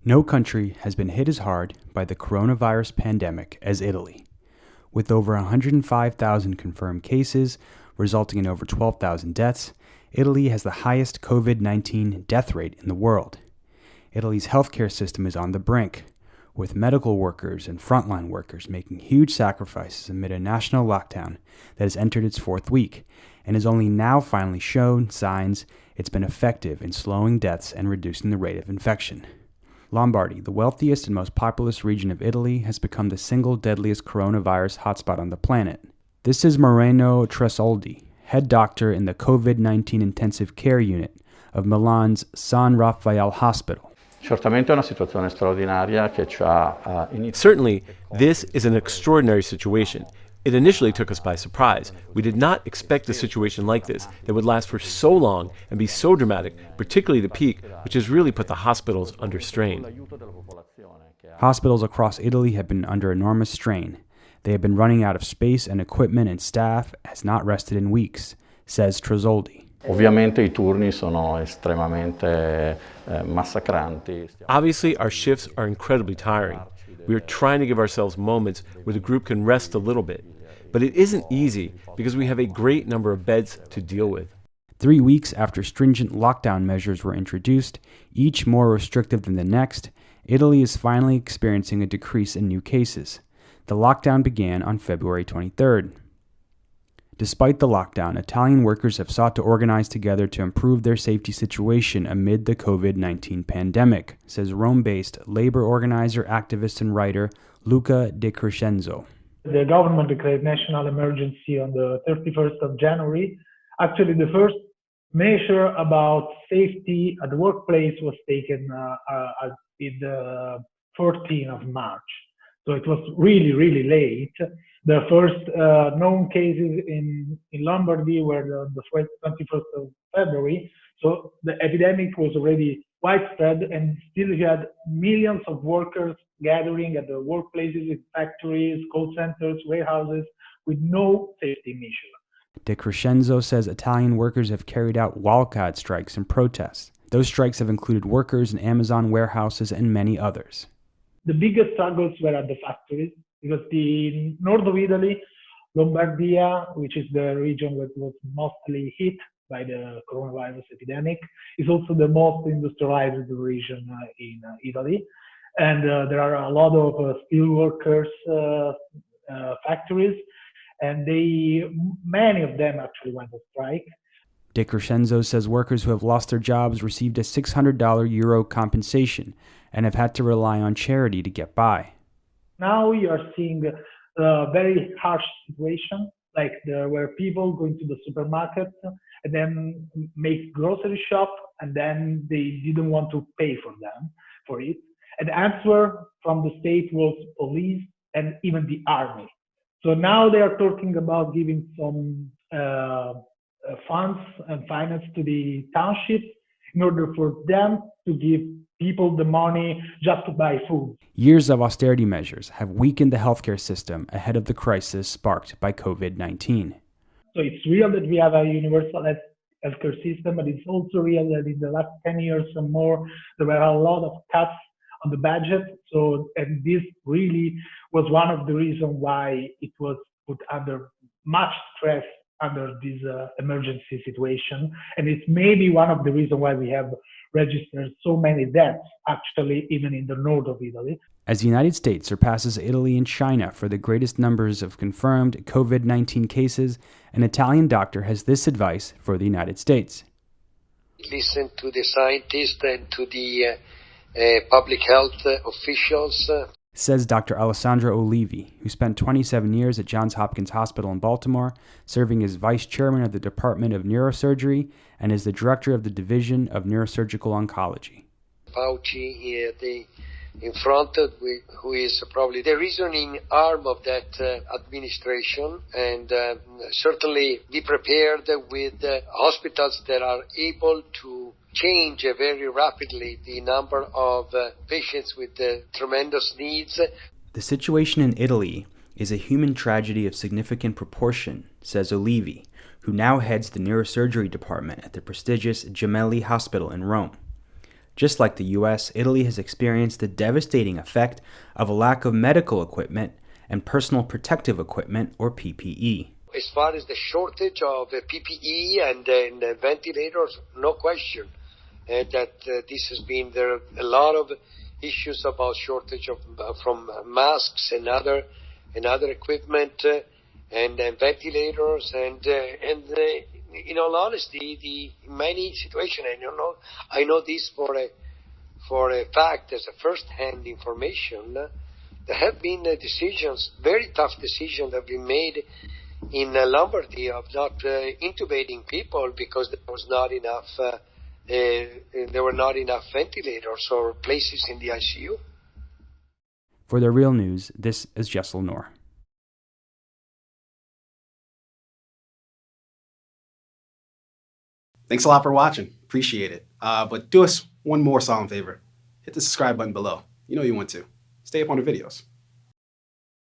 No country has been hit as hard by the coronavirus pandemic as Italy. With over 105,000 confirmed cases, resulting in over 12,000 deaths, Italy has the highest COVID-19 death rate in the world. Italy's healthcare system is on the brink, with medical workers and frontline workers making huge sacrifices amid a national lockdown that has entered its fourth week and has only now finally shown signs it's been effective in slowing deaths and reducing the rate of infection. Lombardy, the wealthiest and most populous region of Italy, has become the single deadliest coronavirus hotspot on the planet. This is Moreno Tresoldi, head doctor in the COVID-19 intensive care unit of Milan's San Raffaele Hospital. Certainly, this is an extraordinary situation. It initially took us by surprise. We did not expect a situation like this that would last for so long and be so dramatic, particularly the peak, which has really put the hospitals under strain. Hospitals across Italy have been under enormous strain. They have been running out of space and equipment, and staff has not rested in weeks, says Tresoldi. Obviously, our shifts are incredibly tiring. We are trying to give ourselves moments where the group can rest a little bit. But it isn't easy because we have a great number of beds to deal with. 3 weeks after stringent lockdown measures were introduced, each more restrictive than the next, Italy is finally experiencing a decrease in new cases. The lockdown began on February 23rd. Despite the lockdown, Italian workers have sought to organize together to improve their safety situation amid the COVID-19 pandemic, says Rome-based labor organizer, activist, and writer Luca De Crescenzo. The government declared national emergency on the 31st of January. Actually, the first measure about safety at the workplace was taken on the 14th of March. So it was really, really late. The first known cases in Lombardy were the 21st of February. So the epidemic was already widespread, and still you had millions of workers gathering at the workplaces, in factories, call centers, warehouses, with no safety measure. De Crescenzo says Italian workers have carried out walkout strikes and protests. Those strikes have included workers in Amazon warehouses and many others. The biggest struggles were at the factories, because the north of Italy, Lombardia, which is the region that was mostly hit by the coronavirus epidemic, is also the most industrialized region in Italy. And there are a lot of steel workers factories, and many of them actually went on strike. De Crescenzo says workers who have lost their jobs received a €600 euro compensation and have had to rely on charity to get by. Now you are seeing a very harsh situation, like where people go into the supermarket and then make grocery shop, and then they didn't want to pay for it. And the answer from the state was police and even the army. So now they are talking about giving some funds and finance to the townships in order for them to give people the money just to buy food. Years of austerity measures have weakened the healthcare system ahead of the crisis sparked by COVID-19. So it's real that we have a universal healthcare system, but it's also real that in the last 10 years or more, there were a lot of cuts on the budget. And this really was one of the reasons why it was put under much stress under this emergency situation. And it's maybe one of the reasons why we have registered so many deaths, actually, even in the north of Italy. As the United States surpasses Italy and China for the greatest numbers of confirmed COVID-19 cases, an Italian doctor has this advice for the United States. Listen to the scientists and to the public health officials. Says Dr. Alessandro Olivi, who spent 27 years at Johns Hopkins Hospital in Baltimore, serving as vice chairman of the Department of Neurosurgery and as the director of the Division of Neurosurgical Oncology. Fauci in front, who is probably the reasoning arm of that administration, and certainly be prepared with hospitals that are able to change very rapidly the number of patients with tremendous needs. The situation in Italy is a human tragedy of significant proportion, says Olivi, who now heads the neurosurgery department at the prestigious Gemelli Hospital in Rome. Just like the U.S., Italy has experienced the devastating effect of a lack of medical equipment and personal protective equipment, or PPE. As far as the shortage of PPE and ventilators, no question that this has been, there are a lot of issues about shortage of from masks and other equipment and ventilators and in all honesty, the many situations, I know this for a fact as a first-hand information. There have been decisions, very tough decisions, that have been made in Lombardy of not intubating people because there were not enough ventilators or places in the ICU. For The Real News, this is Jessel Noor. Thanks a lot for watching. Appreciate it. But do us one more solemn favor. Hit the subscribe button below. You know you want to. Stay up on the videos.